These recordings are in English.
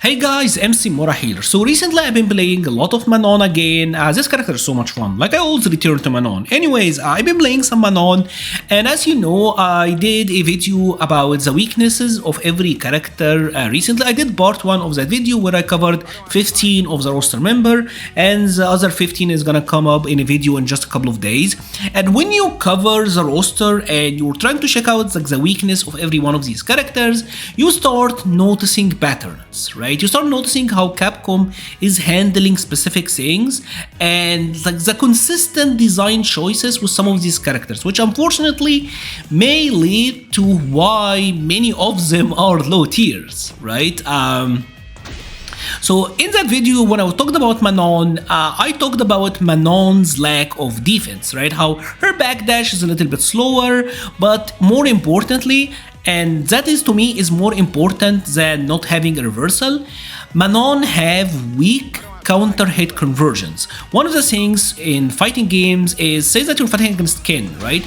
Hey guys, MC Mora here. So recently I've been playing a lot of Manon again. This character is so much fun. Like I always return to Manon. Anyways, I've been playing some Manon, and as you know, I did a video about the weaknesses of every character recently. I did part 1 of that video where I covered 15 of the roster member, and the other 15 is gonna come up in a video in just a couple of days. And when you cover the roster and you're trying to check out like the weakness of every one of these characters, you start noticing patterns, right? You start noticing how Capcom is handling specific things and like the consistent design choices with some of these characters, which unfortunately may lead to why many of them are low tiers, right? So in that video, when I talked about Manon, I talked about Manon's lack of defense, right? How her backdash is a little bit slower, but more importantly, and that is to me is more important than not having a reversal, Manon have weak counter hit conversions. One of the things in fighting games is, say that you're fighting against Ken, right?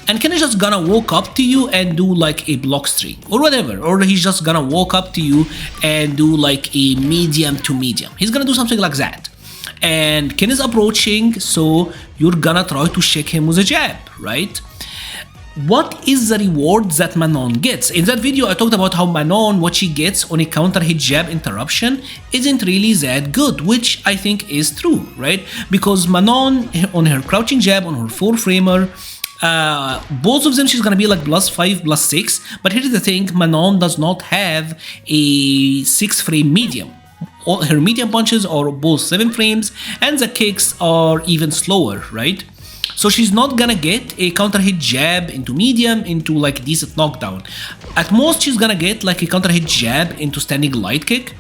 And Ken is just gonna walk up to you and do like a block string or whatever, or he's just gonna walk up to you and do like a medium to medium. He's gonna do something like that. And Ken is approaching, so you're gonna try to shake him with a jab, right? What is the reward that Manon gets? In that video, I talked about how Manon, what she gets on a counter hit jab interruption isn't really that good, which I think is true, right? Because Manon, on her crouching jab, on her 4-framer, both of them she's gonna be like +5, +6, but here's the thing, Manon does not have a 6-frame medium. All her medium punches are both 7 frames, and the kicks are even slower, right? So she's not gonna get a counter hit jab into medium into like decent knockdown. At most she's gonna get like a counter hit jab into standing light kick,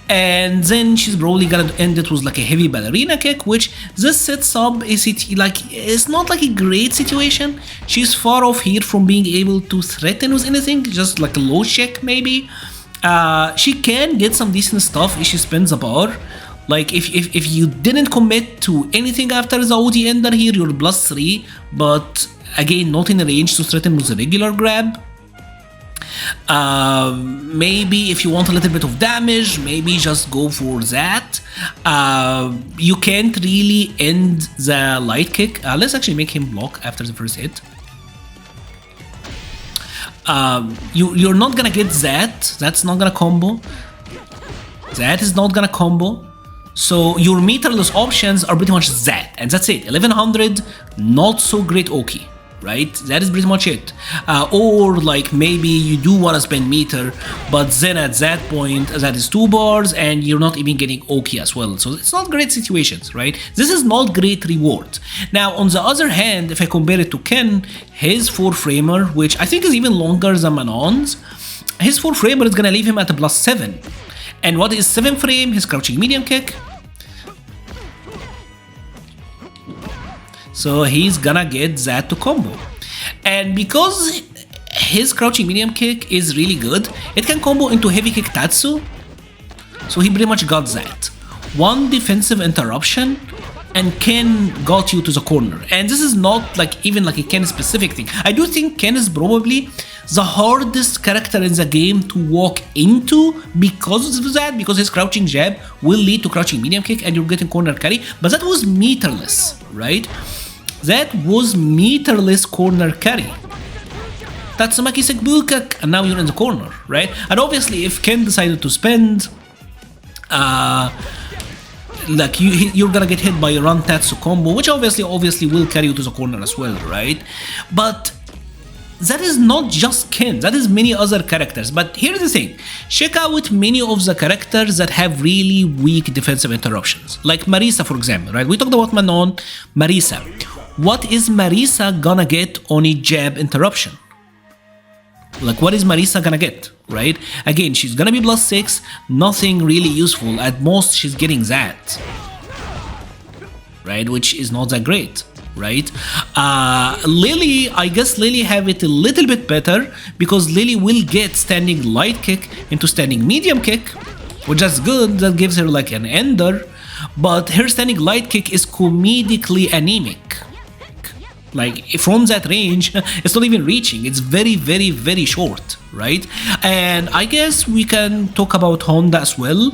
and then she's probably gonna end it with like a heavy ballerina kick, which this sets up a like it's not like a great situation. She's far off here from being able to threaten with anything, just like a low check maybe. She can get some decent stuff if she spins a bar. Like if you didn't commit to anything after the OD ender here, you're +3, but again not in the range to threaten with a regular grab. Maybe if you want a little bit of damage, maybe just go for that. You can't really end the light kick. Let's actually make him block after the first hit. You're not gonna get that. That's not gonna combo. That is not gonna combo. So your meterless options are pretty much that, and that's it. 1100, not so great Oki, right? That is pretty much it. Or like maybe you do want to spend meter, but then at that point that is 2 bars and you're not even getting Oki as well. So it's not great situations, right? This is not great reward. Now on the other hand, if I compare it to Ken, his 4-framer, which I think is even longer than Manon's, his 4-framer is gonna leave him at a +7. And what is 7 frame? His crouching medium kick. So he's gonna get that to combo. And because his crouching medium kick is really good, it can combo into heavy kick Tatsu. So he pretty much got that. One defensive interruption and Ken got you to the corner. And this is not like even like a Ken specific thing. I do think Ken is probably the hardest character in the game to walk into because of that, because his crouching jab will lead to crouching medium kick and you're getting corner carry, but that was meterless, right? That was meterless corner carry. Tatsumaki Sekbukak, and now you're in the corner, right? And obviously if Ken decided to spend, like you're gonna get hit by a run Tatsu combo, which obviously will carry you to the corner as well, right? But that is not just Ken, that is many other characters. But here's the thing, check out many of the characters that have really weak defensive interruptions, like Marisa for example, right? We talked about Manon, Marisa. What is Marisa gonna get on a jab interruption? Like what is Marisa gonna get, right? Again, she's gonna be +6, nothing really useful. At most she's getting that, right? Which is not that great, right? Lily, I guess Lily have it a little bit better because Lily will get standing light kick into standing medium kick, which is good, that gives her like an ender, but her standing light kick is comedically anemic. Like from that range, it's not even reaching. It's very, very, very short, right? And I guess we can talk about Honda as well.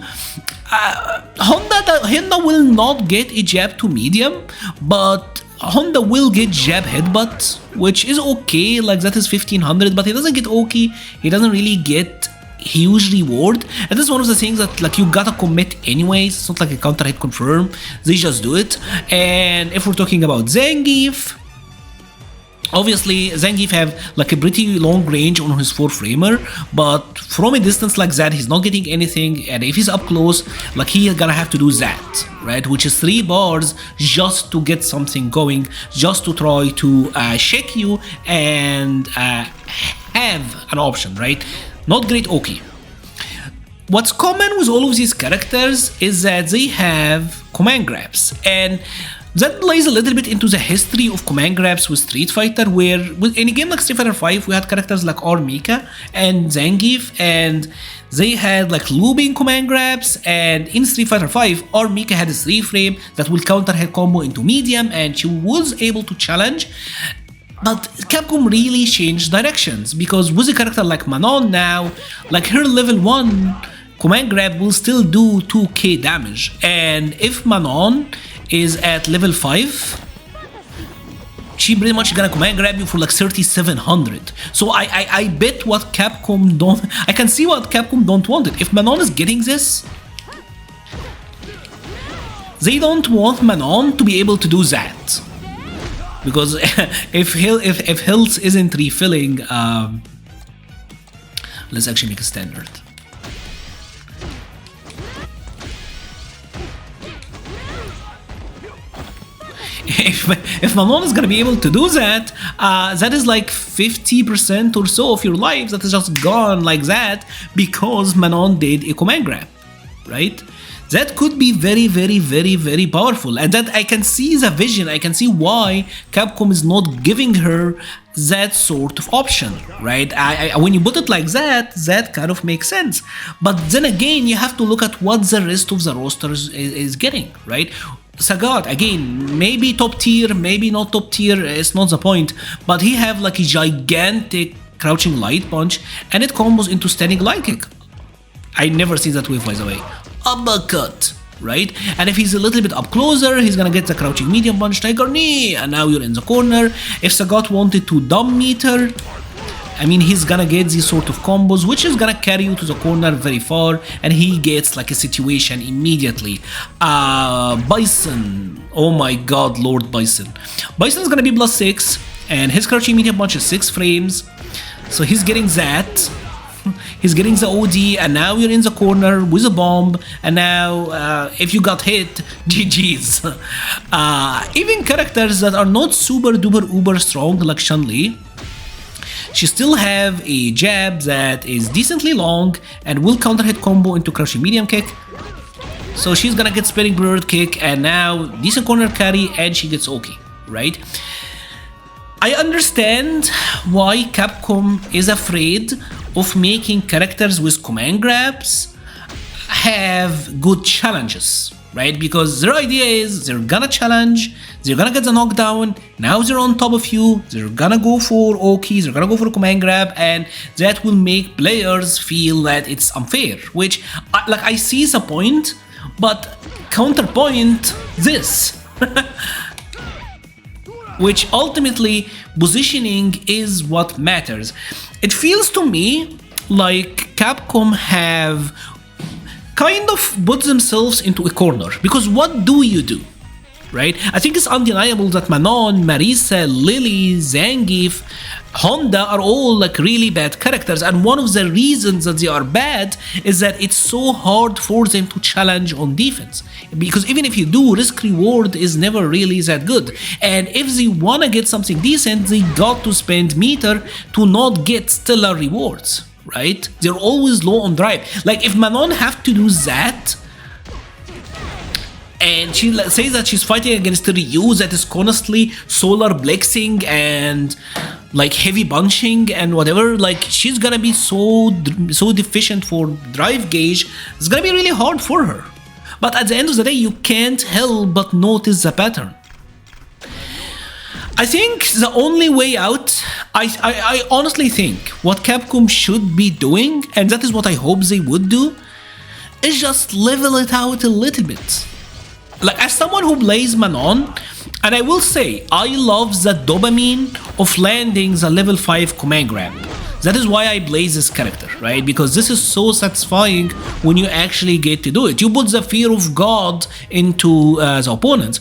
Honda will not get a jab to medium, but Honda will get jab headbutt, which is okay. Like that is 1500, but he doesn't get okay. He doesn't really get huge reward, and this is one of the things that like you gotta commit anyways. It's not like a counter hit confirm, they just do it. And if we're talking about Zangief, obviously Zangief have like a pretty long range on his 4-framer, but from a distance like that he's not getting anything, and if he's up close, like he's gonna have to do that, right, which is 3 bars just to get something going, just to try to shake you and have an option, right? Not great Oki. What's common with all of these characters is that they have command grabs, and that lies a little bit into the history of command grabs with Street Fighter, where in a game like Street Fighter 5 we had characters like Mika and Zangief, and they had like looping command grabs, and in Street Fighter 5 Mika had a 3-frame that will counter hit combo into medium, and she was able to challenge. But Capcom really changed directions, because with a character like Manon now, like her level 1 command grab will still do 2k damage, and if Manon is at level 5, she pretty much gonna command grab you for like 3700. So I bet what Capcom don't, I can see what Capcom don't want it. If Manon is getting this, they don't want Manon to be able to do that. Because if health isn't refilling, let's actually make a standard. If Manon is gonna be able to do that, that is like 50% or so of your life that is just gone like that because Manon did a command grab, right? That could be very, very, very, very powerful, and that I can see the vision. I can see why Capcom is not giving her that sort of option, right? When you put it like that, that kind of makes sense. But then again, you have to look at what the rest of the roster is getting, right? Sagat, again, maybe top tier, maybe not top tier, it's not the point, but he have like a gigantic crouching light punch, and it combos into standing light kick. I never see that wave, by the way. Uppercut, right? And if he's a little bit up closer, he's gonna get the crouching medium punch, tiger knee, and now you're in the corner. If Sagat wanted to dumb meter, I mean, he's gonna get these sort of combos, which is gonna carry you to the corner very far, and he gets like a situation immediately. Bison, oh my god, Lord Bison. Bison is gonna be +6, and his crouching medium punch is 6 frames, so he's getting that. He's getting the OD, and now you're in the corner with a bomb, and now if you got hit, GG's. Even characters that are not super duper uber strong like Chun-Li, she still have a jab that is decently long and will counter hit combo into crouching medium kick. So she's gonna get spinning bird kick, and now decent corner carry, and she gets okay, right? I understand why Capcom is afraid of making characters with command grabs have good challenges, right? Because their idea is they're gonna challenge, they're gonna get the knockdown, now they're on top of you, they're gonna go for Okies, they're gonna go for a command grab, and that will make players feel that it's unfair, which, like, I see the point, but counterpoint this. Which ultimately, positioning is what matters. It feels to me like Capcom have kind of put themselves into a corner, because what do you do, right? I think it's undeniable that Manon, Marisa, Lily, Zangief, Honda are all like really bad characters, and one of the reasons that they are bad is that it's so hard for them to challenge on defense, because even if you do, risk reward is never really that good, and if they wanna get something decent, they got to spend meter to not get stellar rewards, right? They're always low on drive. Like if Manon have to do that, and she says that she's fighting against Ryu that is constantly solar blexing and like heavy bunching and whatever, like she's gonna be so deficient for drive gauge, it's gonna be really hard for her. But at the end of the day, you can't help but notice the pattern. I think the only way out, I honestly think what Capcom should be doing, and that is what I hope they would do, is just level it out a little bit. Like, as someone who plays Manon, and I will say, I love the dopamine of landing the level 5 command grab. That is why I play this character, right? Because this is so satisfying when you actually get to do it. You put the fear of God into the opponent.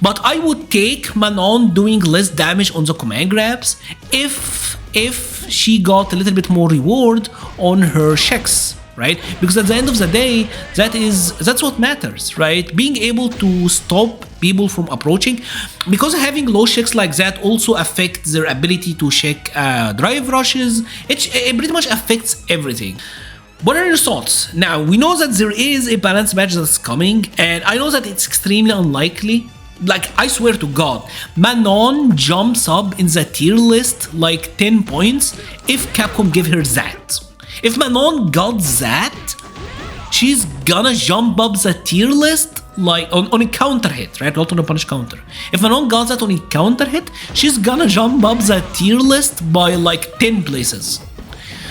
But I would take Manon doing less damage on the command grabs if she got a little bit more reward on her checks, right? Because at the end of the day, that's what matters, right? Being able to stop people from approaching, because having low checks like that also affects their ability to check drive rushes. It pretty much affects everything. What are your thoughts? Now, we know that there is a balance match that's coming, and I know that it's extremely unlikely. Like, I swear to God, Manon jumps up in the tier list like 10 points if Capcom give her that. If Manon got that, she's gonna jump up the tier list like on a counter hit, right? Not on a punish counter. If Manon got that on a counter hit, she's gonna jump up the tier list by like 10 places.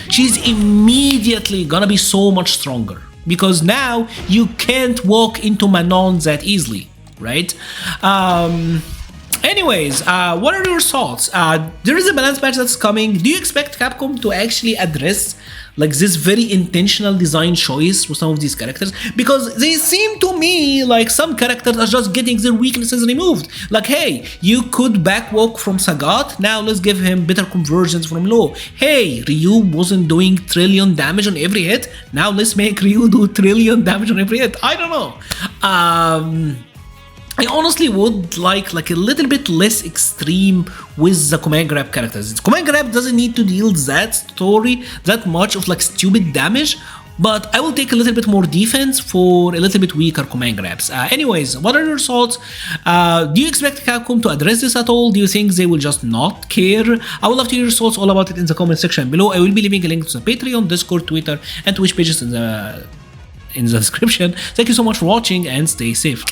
She's immediately gonna be so much stronger because now you can't walk into Manon that easily, right? Anyways, what are your thoughts? There is a balance patch that's coming. Do you expect Capcom to actually address like this very intentional design choice for some of these characters? Because they seem to me like some characters are just getting their weaknesses removed. Like, hey, you could backwalk from Sagat, now let's give him better conversions from low. Hey, Ryu wasn't doing trillion damage on every hit, now let's make Ryu do trillion damage on every hit. I don't know. I honestly would like a little bit less extreme with the command grab characters. Command grab doesn't need to deal that much of like stupid damage, but I will take a little bit more defense for a little bit weaker command grabs. Anyways, what are your thoughts? Do you expect Capcom to address this at all? Do you think they will just not care? I would love to hear your thoughts all about it in the comment section below. I will be leaving a link to the Patreon, Discord, Twitter, and Twitch pages in the description. Thank you so much for watching and stay safe.